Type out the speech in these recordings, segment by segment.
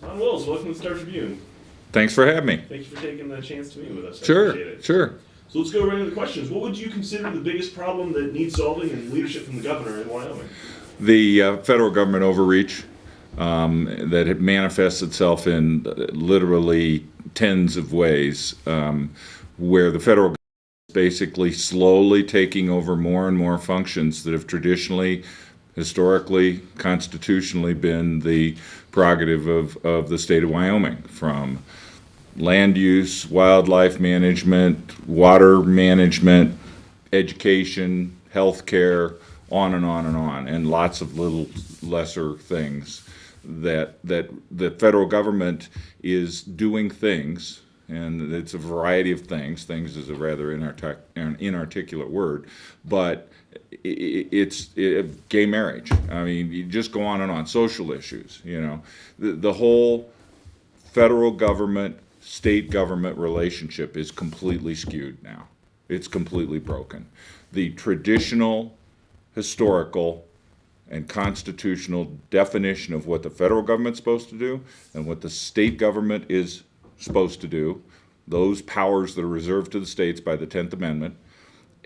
Tom Wills, welcome to the Star-Tribune. Thanks for having me. Thank you for taking the chance to meet with us. I appreciate Sure, it. sure. So let's go right into the questions. What would you consider the biggest problem that needs solving in leadership from the governor in Wyoming? The federal government overreach that it manifests itself in literally tens of ways, where the federal government is basically slowly taking over more and more functions that have traditionally, historically, constitutionally been the prerogative of the state of Wyoming, from land use, wildlife management, water management, education, healthcare, on and on and on, and lots of little lesser things that the federal government is doing things, and it's a variety of things. Things is a rather inarticulate word, but it's gay marriage. I mean, you just go on and on. Social issues, the whole federal government state government relationship is completely skewed now. It's completely broken. The traditional, historical, and constitutional definition of what the federal government's supposed to do and what the state government is supposed to do, those powers that are reserved to the states by the 10th Amendment,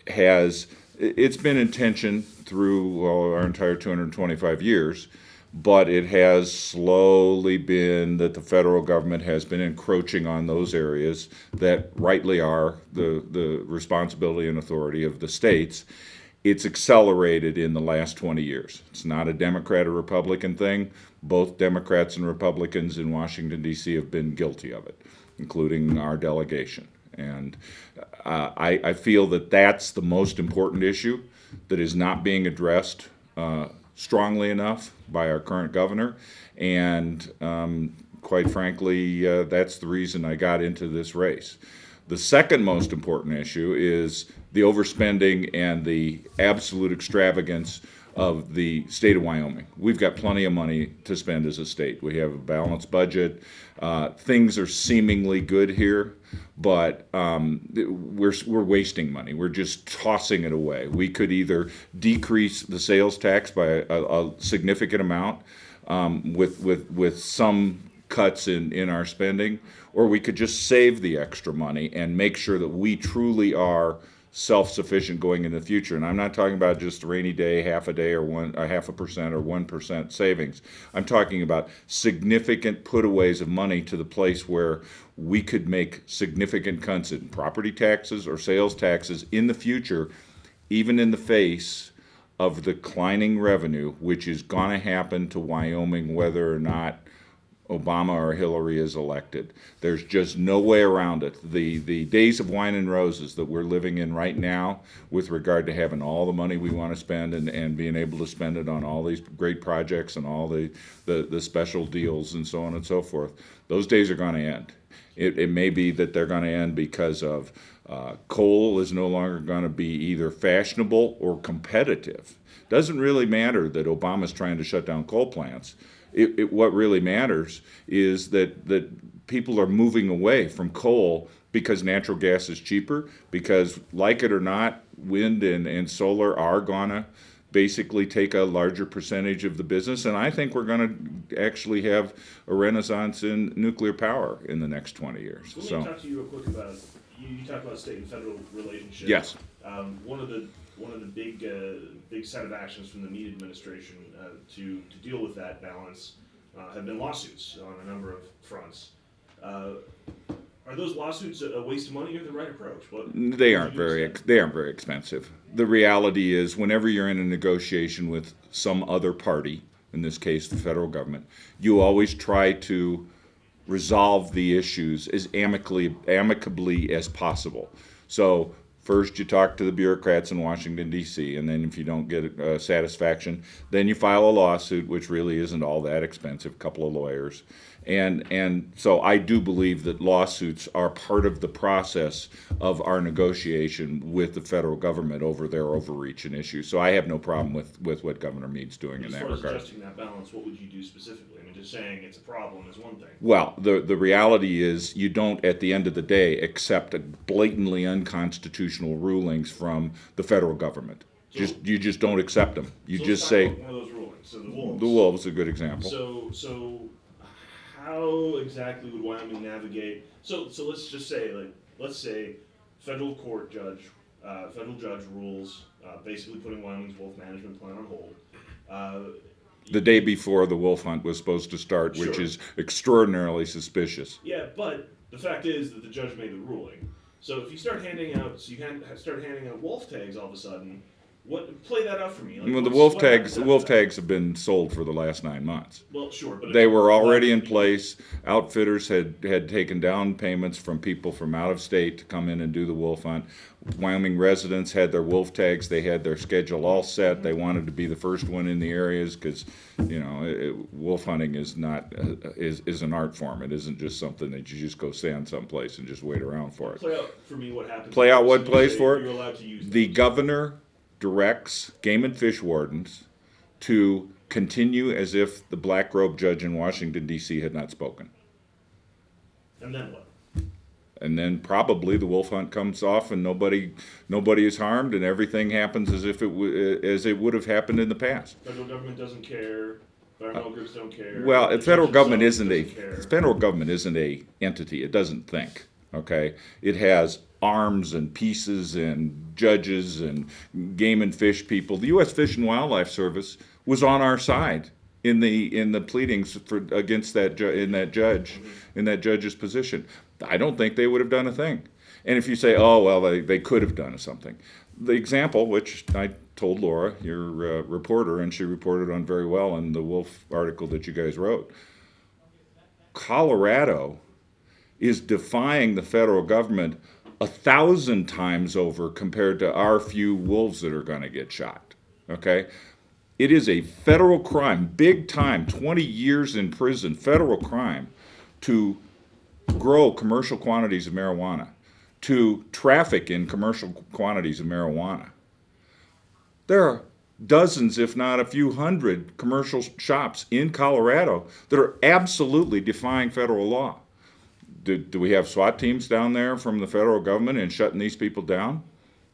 it's been in tension through our entire 225 years. But it has slowly been that the federal government has been encroaching on those areas that rightly are the responsibility and authority of the states. It's accelerated in the last 20 years. It's not a Democrat or Republican thing. Both Democrats and Republicans in Washington, D.C. have been guilty of it, including our delegation. And I feel that that's the most important issue that is not being addressed strongly enough by our current governor, and quite frankly, that's the reason I got into this race. The second most important issue is the overspending and the absolute extravagance of the state of Wyoming. We've got plenty of money to spend as a state. We have a balanced budget. Things are seemingly good here, but we're wasting money. We're just tossing it away. We could either decrease the sales tax by a significant amount with some cuts in our spending, or we could just save the extra money and make sure that we truly are self-sufficient going in the future. And I'm not talking about just a rainy day, half a day, or 0.5% or 1% savings. I'm talking about significant putaways of money to the place where we could make significant cuts in property taxes or sales taxes in the future, even in the face of declining revenue, which is going to happen to Wyoming whether or not Obama or Hillary is elected. There's just no way around it. The days of wine and roses that we're living in right now with regard to having all the money we want to spend and being able to spend it on all these great projects and all the special deals and so on and so forth, those days are going to end. It may be that they're going to end because of coal is no longer going to be either fashionable or competitive. Doesn't really matter that Obama's trying to shut down coal plants. What really matters is that people are moving away from coal because natural gas is cheaper, because, like it or not, wind and solar are going to basically take a larger percentage of the business. And I think we're going to actually have a renaissance in nuclear power in the next 20 years. Let me talk to you real quick about, you talk about state and federal relationship. Yes. One of the big set of actions from the Meade administration to deal with that balance have been lawsuits on a number of fronts. Are those lawsuits a waste of money or the right approach? They aren't very expensive. The reality is, whenever you're in a negotiation with some other party, in this case the federal government, you always try to resolve the issues as amicably as possible. So first you talk to the bureaucrats in Washington, D.C., and then if you don't get satisfaction, then you file a lawsuit, which really isn't all that expensive, a couple of lawyers. And so I do believe that lawsuits are part of the process of our negotiation with the federal government over their overreach and issues. So I have no problem with what Governor Meade's doing in that regard. As far as adjusting that balance, what would you do specifically? I mean, just saying it's a problem is one thing. Well, the reality is you don't, at the end of the day, accept blatantly unconstitutional rulings from the federal government. You just don't accept them. You just say one of those rulings. So the wolves. The wolves is a good example. So how exactly would Wyoming navigate? So let's just say, like, let's say federal judge rules, basically putting Wyoming's wolf management plan on hold. Uh, The day before the wolf hunt was supposed to start, which Sure. is extraordinarily suspicious. Yeah, but the fact is that the judge made the ruling. So if you start handing out, start handing out wolf tags all of a sudden, play that out for me. Like, Well, the what happens the after wolf that? tags have been sold for the last 9 months. Well, sure, but They were already in why- place. Outfitters had taken down payments from people from out of state to come in and do the wolf hunt. Wyoming residents had their wolf tags. They had their schedule all set. They wanted to be the first one in the areas because, wolf hunting is not is an art form. It isn't just something that you just go stand someplace and just wait around for it. Play out for me what happens. Play out what So you plays say for it? You're allowed to use The those. governor directs game and fish wardens to continue as if the black robe judge in Washington, D.C. had not spoken. And then what? And then probably the wolf hunt comes off and nobody is harmed and everything happens as if as it would have happened in the past. Federal government doesn't care. Environmental groups don't care. Well, the the federal judge government himself isn't doesn't care. the federal government isn't a entity. It doesn't think. Okay, it has arms and pieces and judges and game and fish people. The U.S. Fish and Wildlife Service was on our side in the pleadings against that judge's position. I don't think they would have done a thing. And if you say, oh well, they could have done something. The example, which I told Laura, your reporter, and she reported on very well in the Wolf article that you guys wrote. Colorado is defying the federal government 1,000 times over compared to our few wolves that are going to get shot. Okay? It is a federal crime, big time, 20 years in prison, federal crime, to grow commercial quantities of marijuana, to traffic in commercial quantities of marijuana. There are dozens, if not a few hundred, commercial shops in Colorado that are absolutely defying federal law. Do we have SWAT teams down there from the federal government and shutting these people down?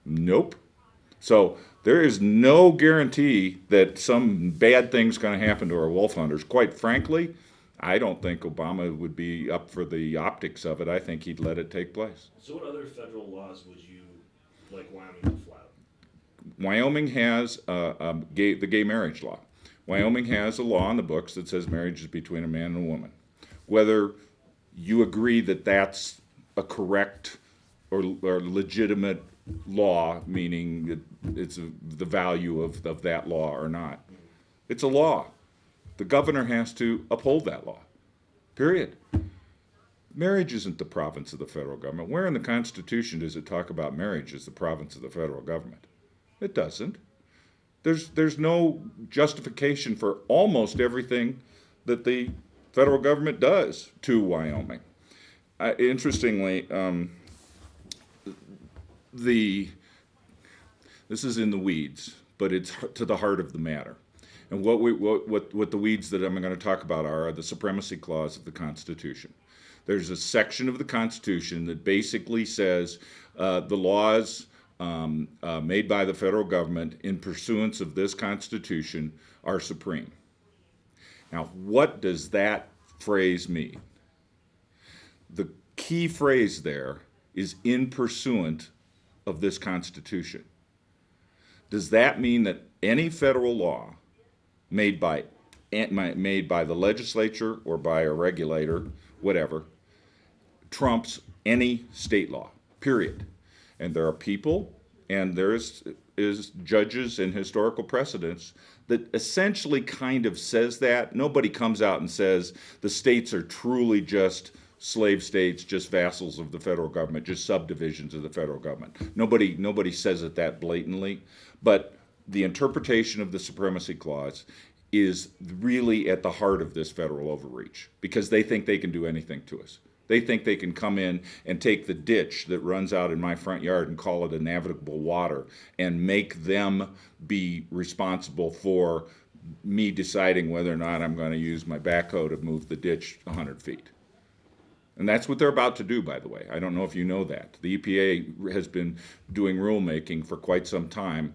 Nope. So there is no guarantee that some bad thing's going to happen to our wolf hunters. Quite frankly, I don't think Obama would be up for the optics of it. I think he'd let it take place. So what other federal laws would you like Wyoming to flout? Wyoming has the gay marriage law. Wyoming has a law in the books that says marriage is between a man and a woman. Whether you agree that that's a correct or legitimate law, meaning that it's the value of that law or not, it's a law. The governor has to uphold that law, period. Marriage isn't the province of the federal government. Where in the Constitution does it talk about marriage as the province of the federal government? It doesn't. There's no justification for almost everything that the federal government does to Wyoming. Interestingly, this is in the weeds, but it's to the heart of the matter. And what the weeds that I'm going to talk about are the supremacy clause of the Constitution. There's a section of the Constitution that basically says the laws made by the federal government in pursuance of this Constitution are supreme. Now, what does that phrase mean? The key phrase there is in pursuant of this Constitution. Does that mean that any federal law made by the legislature or by a regulator, whatever, trumps any state law, period? And there are people and there is judges and historical precedents that essentially kind of says that. Nobody comes out and says the states are truly just slave states, just vassals of the federal government, just subdivisions of the federal government. Nobody says it that blatantly, but the interpretation of the supremacy clause is really at the heart of this federal overreach because they think they can do anything to us. They think they can come in and take the ditch that runs out in my front yard and call it a navigable water and make them be responsible for me deciding whether or not I'm going to use my backhoe to move the ditch 100 feet. And that's what they're about to do, by the way. I don't know if you know that. The EPA has been doing rulemaking for quite some time,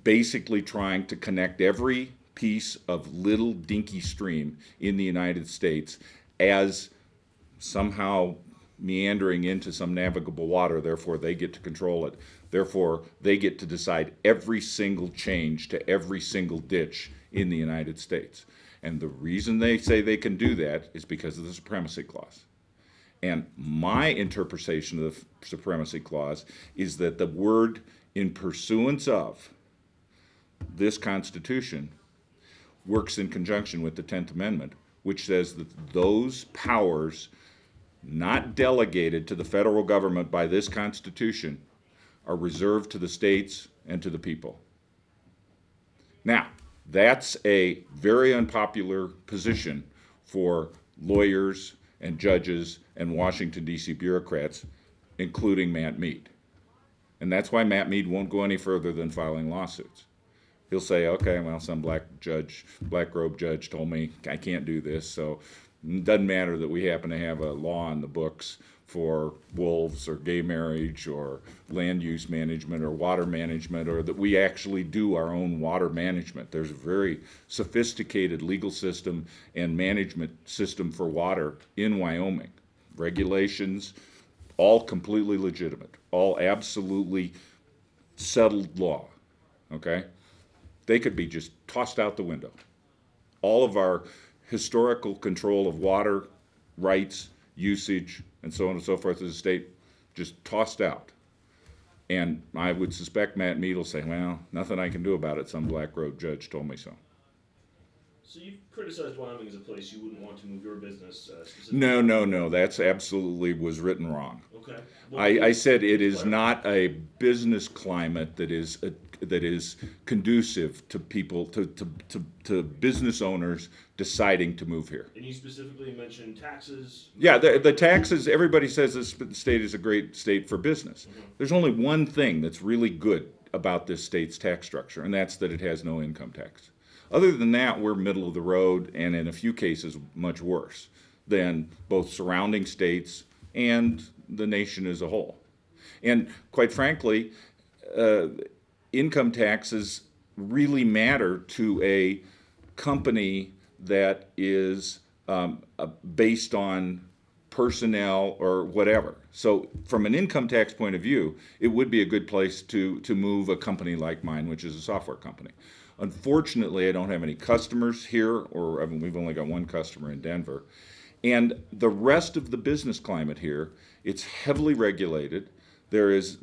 basically trying to connect every piece of little dinky stream in the United States as somehow meandering into some navigable water, therefore they get to control it. Therefore, they get to decide every single change to every single ditch in the United States. And the reason they say they can do that is because of the Supremacy Clause. And my interpretation of the Supremacy Clause is that the word "in pursuance of" this Constitution works in conjunction with the 10th Amendment, which says that those powers not delegated to the federal government by this Constitution are reserved to the states and to the people. Now, that's a very unpopular position for lawyers and judges and Washington, D.C. bureaucrats, including Matt Mead. And that's why Matt Mead won't go any further than filing lawsuits. He'll say, okay, well, some black robe judge told me I can't do this, so it doesn't matter that we happen to have a law on the books for wolves or gay marriage or land use management or water management, or that we actually do our own water management. There's a very sophisticated legal system and management system for water in Wyoming. Regulations, all completely legitimate, all absolutely settled law, okay? They could be just tossed out the window. All of our historical control of water rights, usage, and so on and so forth as a state, just tossed out. And I would suspect Matt Mead will say, well, nothing I can do about it. Some black robe judge told me so. So you've criticized Wyoming as a place you wouldn't want to move your business specifically? No. That's absolutely was written wrong. Okay. Well, I said it is not a business climate that is conducive to people, to business owners deciding to move here. And you specifically mentioned taxes. Yeah, the taxes, everybody says this state is a great state for business. Mm-hmm. There's only one thing that's really good about this state's tax structure, and that's that it has no income tax. Other than that, we're middle of the road, and in a few cases, much worse than both surrounding states and the nation as a whole. And quite frankly, income taxes really matter to a company that is based on personnel or whatever. So from an income tax point of view, it would be a good place to move a company like mine, which is a software company. Unfortunately, I don't have any customers here, or we've only got one customer in Denver. And the rest of the business climate here, it's heavily regulated. There is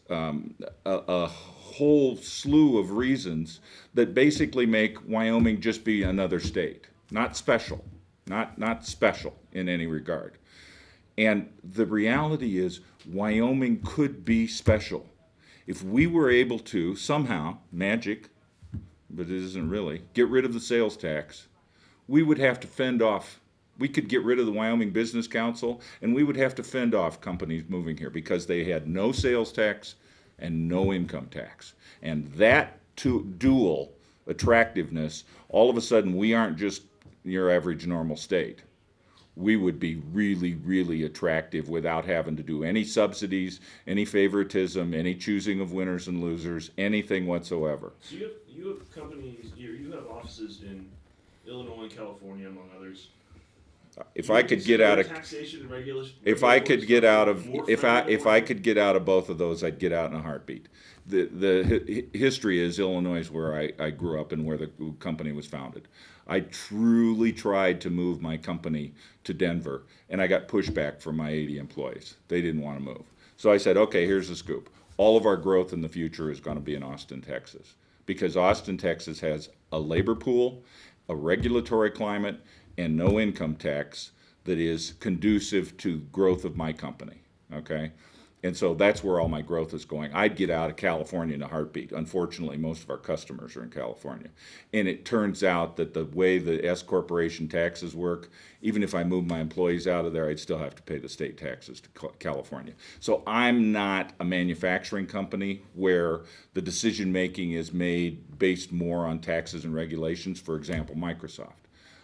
a whole slew of reasons that basically make Wyoming just be another state, not special, not special in any regard. And the reality is Wyoming could be special. If we were able to somehow, magic, but it isn't really, get rid of the sales tax, we would have to fend off. We could get rid of the Wyoming Business Council, and we would have to fend off companies moving here because they had no sales tax and no income tax. And that dual attractiveness, all of a sudden we aren't just your average normal state. We would be really, really attractive without having to do any subsidies, any favoritism, any choosing of winners and losers, anything whatsoever. So you have companies, you have offices in Illinois and California, among others. If I could get out of taxation and regulation, if I could get out of both of those, I'd get out in a heartbeat. The history is Illinois is where I grew up and where the company was founded. I truly tried to move my company to Denver, and I got pushback from my 80 employees. They didn't want to move. So I said, okay, here's the scoop. All of our growth in the future is going to be in Austin, Texas, because Austin, Texas has a labor pool, a regulatory climate, and no income tax that is conducive to growth of my company, okay? And so that's where all my growth is going. I'd get out of California in a heartbeat. Unfortunately, most of our customers are in California. And it turns out that the way the S corporation taxes work, even if I move my employees out of there, I'd still have to pay the state taxes to California. So I'm not a manufacturing company where the decision making is made based more on taxes and regulations. For example, Microsoft.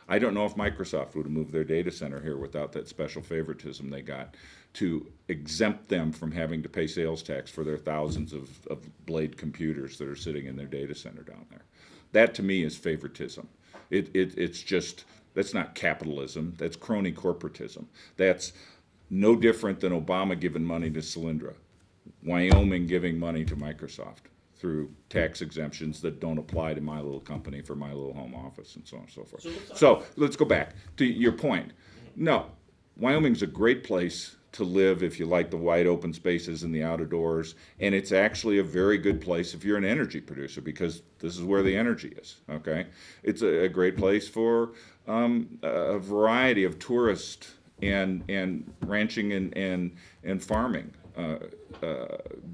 I don't know if Microsoft would have moved their data center here without that special favoritism they got to exempt them from having to pay sales tax for their thousands of Blade computers that are sitting in their data center down there. That to me is favoritism. It's just That's not capitalism. That's crony corporatism. That's no different than Obama giving money to Solyndra, Wyoming giving money to Microsoft through tax exemptions that don't apply to my little company for my little home office and so on and so forth. So let's go back to your point. No, Wyoming's a great place to live if you like the wide open spaces and the outdoors, and it's actually a very good place if you're an energy producer, because this is where the energy is, okay? It's a great place for a variety of tourist and ranching and farming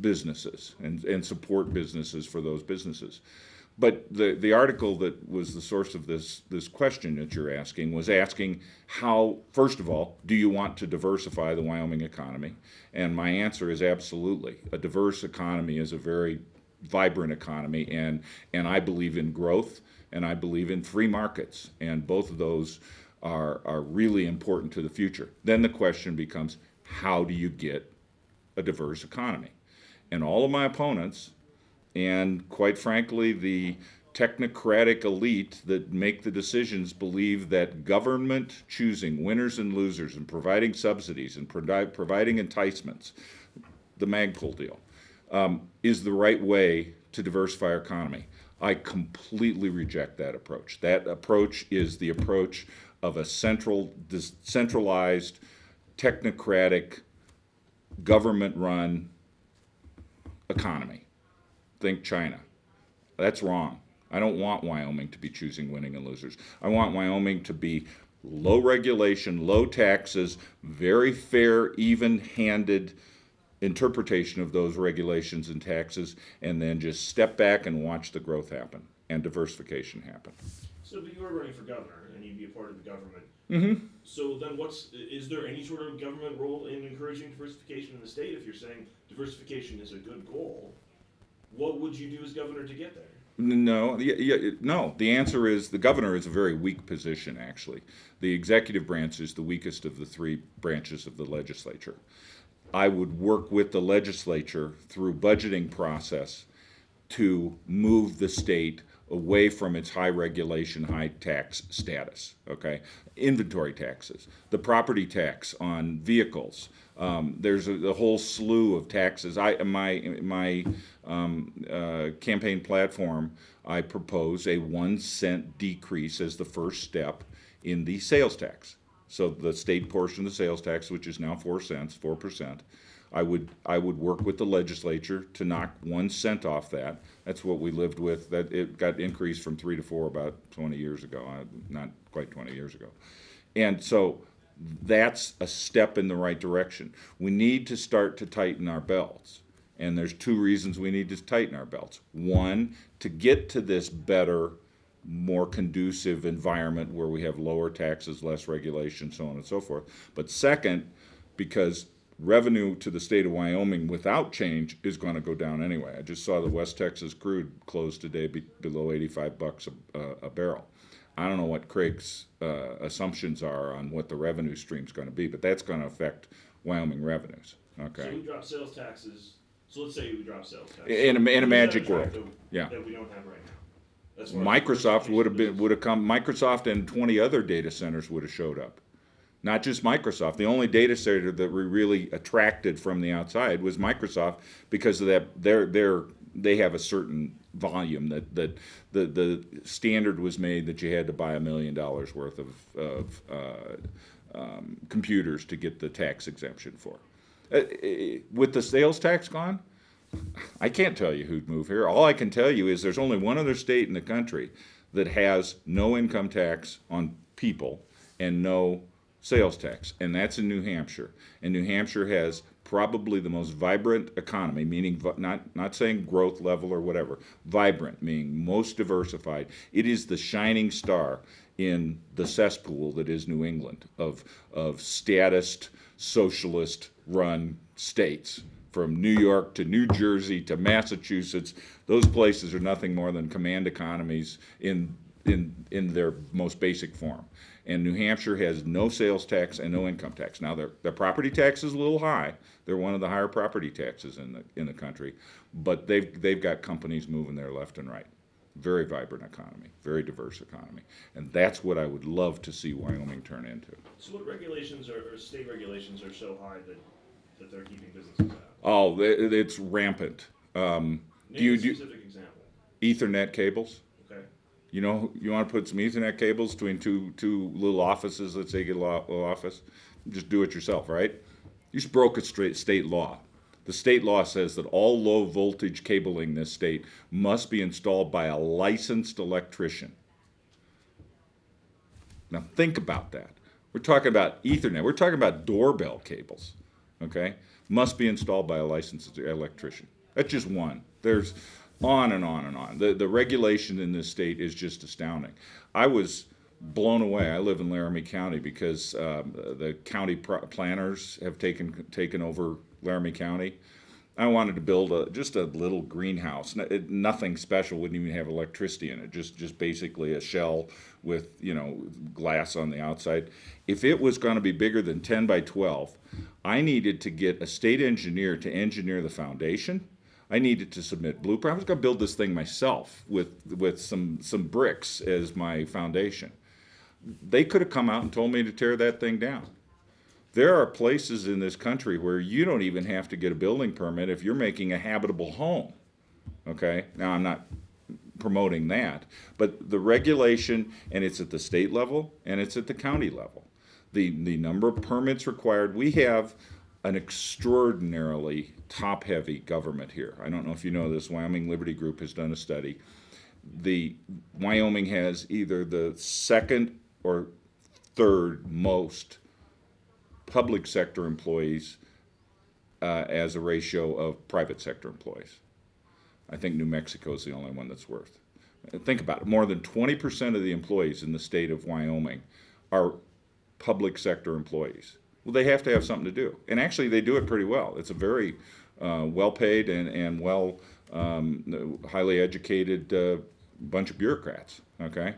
businesses and support businesses for those businesses. But the article that was the source of this question that you're asking was asking how, first of all, do you want to diversify the Wyoming economy? And my answer is absolutely. A diverse economy is a very vibrant economy, and I believe in growth, and I believe in free markets, and both of those are really important to the future. Then the question becomes, how do you get a diverse economy? And all of my opponents, and quite frankly, the technocratic elite that make the decisions, believe that government choosing winners and losers and providing subsidies and providing enticements, the Magpul deal, is the right way to diversify our economy. I completely reject that approach. That approach is the approach of a centralized, technocratic, government-run economy. Think China. That's wrong. I don't want Wyoming to be choosing winning and losers. I want Wyoming to be low regulation, low taxes, very fair, even-handed interpretation of those regulations and taxes, and then just step back and watch the growth happen and diversification happen. So, but you are running for governor, and you'd be a part of the government. Mm-hmm. So then is there any sort of government role in encouraging diversification in the state? If you're saying diversification is a good goal, what would you do as governor to get there? No, no. The answer is the governor is a very weak position, actually. The executive branch is the weakest of the three branches of the legislature. I would work with the legislature through budgeting process to move the state away from its high regulation, high tax status, okay? Inventory taxes, the property tax on vehicles. There's a whole slew of taxes. My campaign platform, I propose a 1 cent decrease as the first step in the sales tax. So the state portion of the sales tax, which is now 4 cents, 4%, I would work with the legislature to knock 1 cent off that. That's what we lived with. That it got increased from 3 to 4 about 20 years ago, not quite 20 years ago. And so that's a step in the right direction. We need to start to tighten our belts. And there's two reasons we need to tighten our belts. One, to get to this better, more conducive environment where we have lower taxes, less regulation, so on and so forth. But second, because revenue to the state of Wyoming without change is going to go down anyway. I just saw the West Texas crude close today below $85 a barrel. I don't know what Craig's assumptions are on what the revenue stream is going to be, but that's going to affect Wyoming revenues. Okay. So we drop sales taxes. So let's say we drop sales taxes in a magic world. That we don't have right now. Microsoft would have come. Microsoft and 20 other data centers would have showed up. Not just Microsoft. The only data center that we really attracted from the outside was Microsoft, because of that. They have a certain volume that the standard was made that you had to buy $1 million worth of computers to get the tax exemption for. With the sales tax gone, I can't tell you who'd move here. All I can tell you is there's only one other state in the country that has no income tax on people and no sales tax, and that's in New Hampshire. And New Hampshire has probably the most vibrant economy, meaning not saying growth level or whatever, vibrant, meaning most diversified. It is the shining star in the cesspool that is New England of statist, socialist-run states. From New York to New Jersey to Massachusetts, those places are nothing more than command economies in their most basic form. And New Hampshire has no sales tax and no income tax. Now their property tax is a little high. They're one of the higher property taxes in the country, but they've got companies moving there left and right. very vibrant economy, very diverse economy. And that's what I would love to see Wyoming turn into. So what regulations or state regulations are so high that they're keeping businesses out? Oh, it's rampant. Name a specific example. Ethernet cables. Okay. You know, you want to put some Ethernet cables between two little offices, let's say you get a little office, just do it yourself, right? You just broke a state law. The state law says that all low voltage cabling in this state must be installed by a licensed electrician. Now think about that. We're talking about Ethernet. We're talking about doorbell cables, okay? Must be installed by a licensed electrician. That's just one. There's on and on and on. The regulation in this state is just astounding. I was blown away. I live in Laramie County because the county planners have taken over Laramie County. I wanted to build just a little greenhouse. Nothing special, wouldn't even have electricity in it. Just basically a shell with, you know, glass on the outside. If it was going to be bigger than 10 by 12, I needed to get a state engineer to engineer the foundation. I needed to submit blueprint. I was going to build this thing myself with some bricks as my foundation. They could have come out and told me to tear that thing down. There are places in this country where you don't even have to get a building permit if you're making a habitable home. Okay? Now, I'm not promoting that, but the regulation, and it's at the state level and it's at the county level. The number of permits required, we have an extraordinarily top-heavy government here. I don't know if you know this, Wyoming Liberty Group has done a study. Wyoming has either the second or third most public sector employees as a ratio of private sector employees. I think New Mexico is the only one that's worth. Think about it. More than 20% of the employees in the state of Wyoming are public sector employees. Well, they have to have something to do. And actually, they do it pretty well. It's a very well-paid and highly educated bunch of bureaucrats, okay?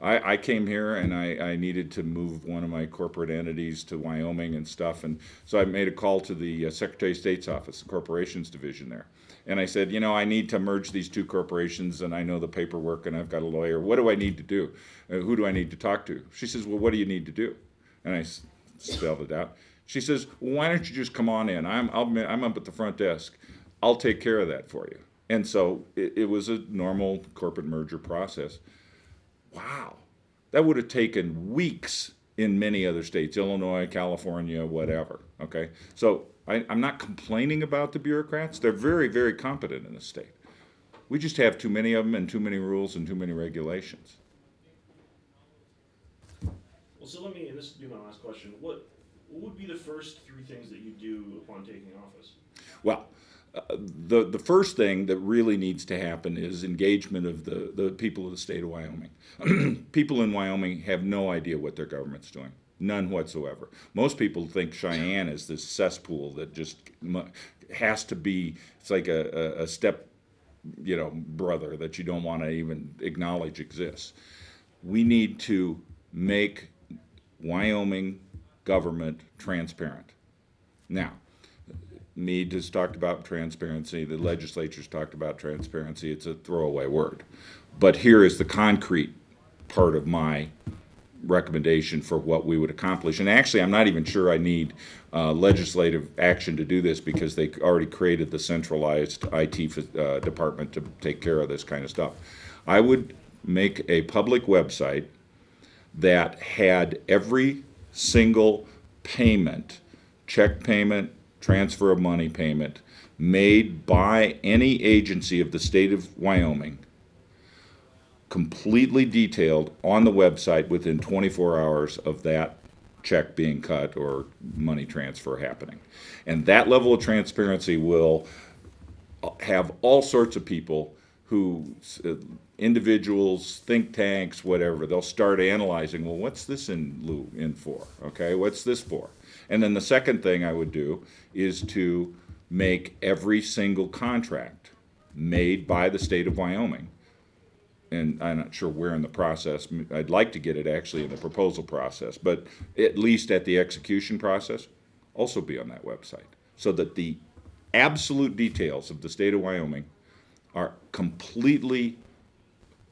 I came here and I needed to move one of my corporate entities to Wyoming and stuff, and so I made a call to the Secretary of State's office, the corporations division there. And I said, you know, I need to merge these two corporations, and I know the paperwork, and I've got a lawyer. What do I need to do? Who do I need to talk to? She says, well, what do you need to do? And I spelled it out. She says, well, why don't you just come on in? I'm up at the front desk. I'll take care of that for you. And so it was a normal corporate merger process. Wow, that would have taken weeks in many other states, Illinois, California, whatever, okay? So I'm not complaining about the bureaucrats. They're very, very competent in this state. We just have too many of them and too many rules and too many regulations. Well, so let me, and this will be my last question, what would be the first three things that you do upon taking office? Well, the first thing that really needs to happen is engagement of the people of the state of Wyoming. People in Wyoming have no idea what their government's doing. None whatsoever. Most people think Cheyenne is this cesspool that just has to be, it's like a step, you know, brother that you don't want to even acknowledge exists. We need to make Wyoming government transparent. Now, Meade has talked about transparency. The legislature's talked about transparency. It's a throwaway word. But here is the concrete part of my recommendation for what we would accomplish. And actually, I'm not even sure I need legislative action to do this because they already created the centralized IT department to take care of this kind of stuff. I would make a public website that had every single payment, check payment, transfer of money payment, made by any agency of the state of Wyoming, completely detailed on the website within 24 hours of that check being cut or money transfer happening. And that level of transparency will have all sorts of people who, individuals, think tanks, whatever, they'll start analyzing, well, what's this in for? Okay, what's this for? And then the second thing I would do is to make every single contract made by the state of Wyoming, and I'm not sure where in the process, I'd like to get it actually in the proposal process, but at least at the execution process, also be on that website, so that the absolute details of the state of Wyoming are completely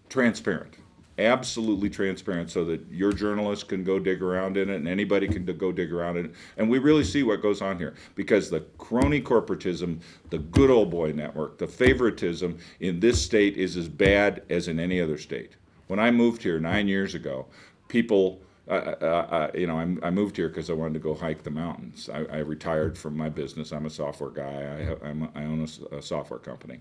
transparent. Absolutely transparent, so that your journalists can go dig around in it and anybody can go dig around in it. And we really see what goes on here, because the crony corporatism, the good old boy network, the favoritism in this state is as bad as in any other state. When I moved here 9 years ago, people, I moved here because I wanted to go hike the mountains. I retired from my business. I'm a software guy. I own a software company.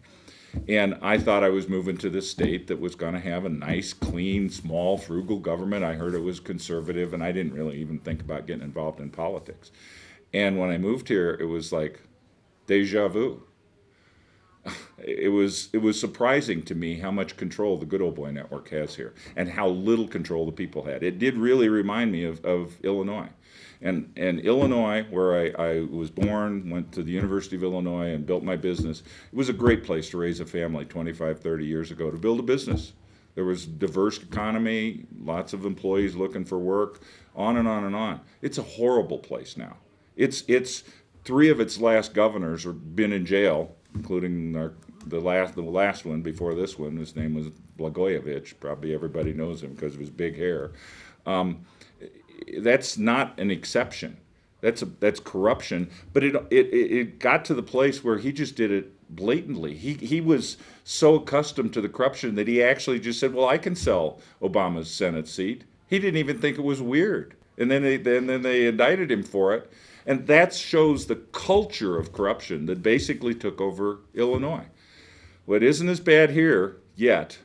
And I thought I was moving to this state that was going to have a nice, clean, small, frugal government. I heard it was conservative, and I didn't really even think about getting involved in politics. And when I moved here, it was like deja vu. It was surprising to me how much control the good old boy network has here, and how little control the people had. It did really remind me of Illinois. And Illinois, where I was born, went to the University of Illinois and built my business, it was a great place to raise a family 25, 30 years ago, to build a business. There was a diverse economy, lots of employees looking for work, on and on and on. It's a horrible place now. It's 3 of its last governors have been in jail, including the last one before this one. His name was Blagojevich. Probably everybody knows him because of his big hair. That's not an exception. That's corruption. But it got to the place where he just did it blatantly. He was so accustomed to the corruption that he actually just said, "Well, I can sell Obama's Senate seat." He didn't even think it was weird. And then they indicted him for it. And that shows the culture of corruption that basically took over Illinois. Well, it isn't as bad here yet,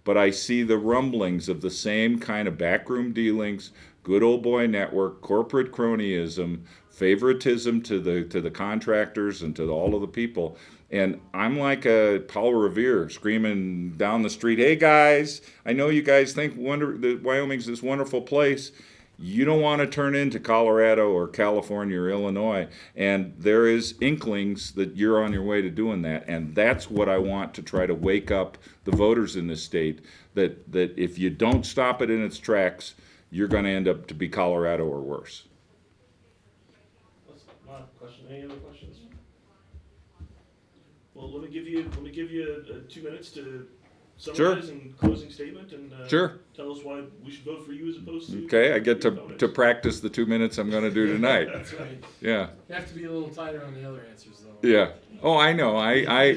but I see the rumblings of the same kind of backroom dealings, good old boy network, corporate cronyism, favoritism to the contractors and to all of the people. And I'm like a Paul Revere screaming down the street, "Hey guys, I know you guys think that Wyoming's this wonderful place. You don't want to turn into Colorado or California or Illinois, and there is inklings that you're on your way to doing that." And that's what I want to try to wake up the voters in this state, that if you don't stop it in its tracks, you're going to end up to be Colorado or worse. That's my question. Any other questions? Well, let me give you 2 minutes to summarize and closing statement, and Sure. Tell us why we should vote for you as opposed to. Okay, I get to practice the 2 minutes I'm going to do tonight. That's right. Yeah. You have to be a little tighter on the other answers, though. Yeah. Oh, I know. I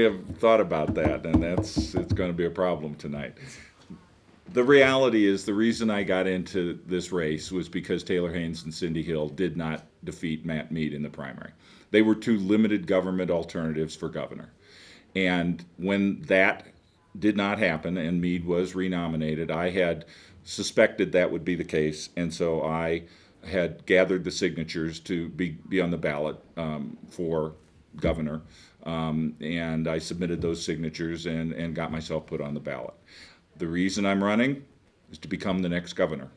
have thought about that, and it's going to be a problem tonight. The reality is, the reason I got into this race was because Taylor Haynes and Cindy Hill did not defeat Matt Mead in the primary. They were 2 limited government alternatives for governor. And when that did not happen and Mead was renominated, I had suspected that would be the case. And so I had gathered the signatures to be on the ballot for governor. And I submitted those signatures and got myself put on the ballot. The reason I'm running is to become the next governor.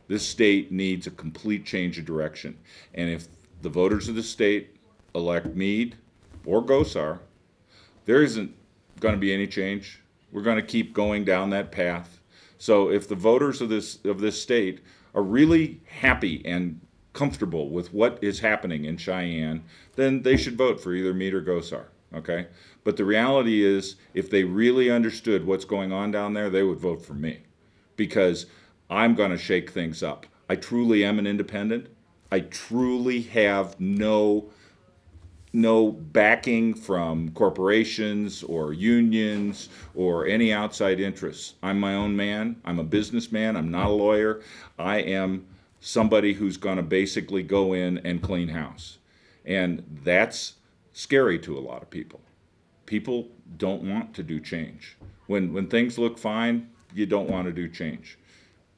This state needs a complete change of direction. And if the voters of the state elect Mead or Gosar, there isn't going to be any change. We're going to keep going down that path. So if the voters of this state are really happy and comfortable with what is happening in Cheyenne, then they should vote for either Mead or Gosar. Okay? But the reality is, if they really understood what's going on down there, they would vote for me, because I'm going to shake things up. I truly am an independent. I truly have no backing from corporations or unions or any outside interests. I'm my own man. I'm a businessman. I'm not a lawyer. I am somebody who's going to basically go in and clean house. And that's scary to a lot of people. People don't want to do change. When things look fine, you don't want to do change.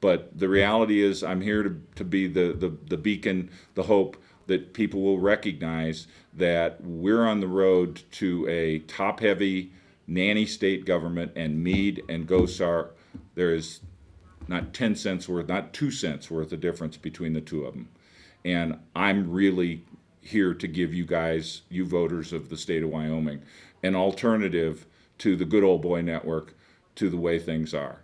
But the reality is, I'm here to be the beacon, the hope that people will recognize that we're on the road to a top-heavy nanny state government, and Mead and Gosar, there is not 10 cents worth, not 2 cents worth of difference between the 2 of them. And I'm really here to give you guys, you voters of the state of Wyoming, an alternative to the good old boy network, to the way things are.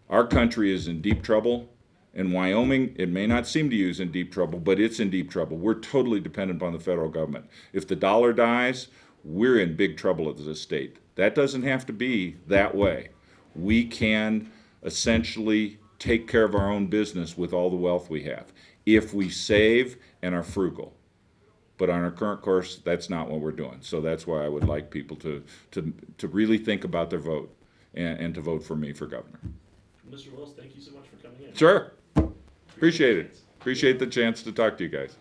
Our country is in deep trouble. In Wyoming, it may not seem to you is in deep trouble, but it's in deep trouble. We're totally dependent upon the federal government. If the dollar dies, we're in big trouble as a state. That doesn't have to be that way. we can essentially take care of our own business with all the wealth we have if we save and are frugal. But on our current course, that's not what we're doing. So that's why I would like people to really think about their vote and to vote for me for governor. Mr. Wills, thank you so much for coming in. Sure. Appreciate it. Appreciate the chance to talk to you guys.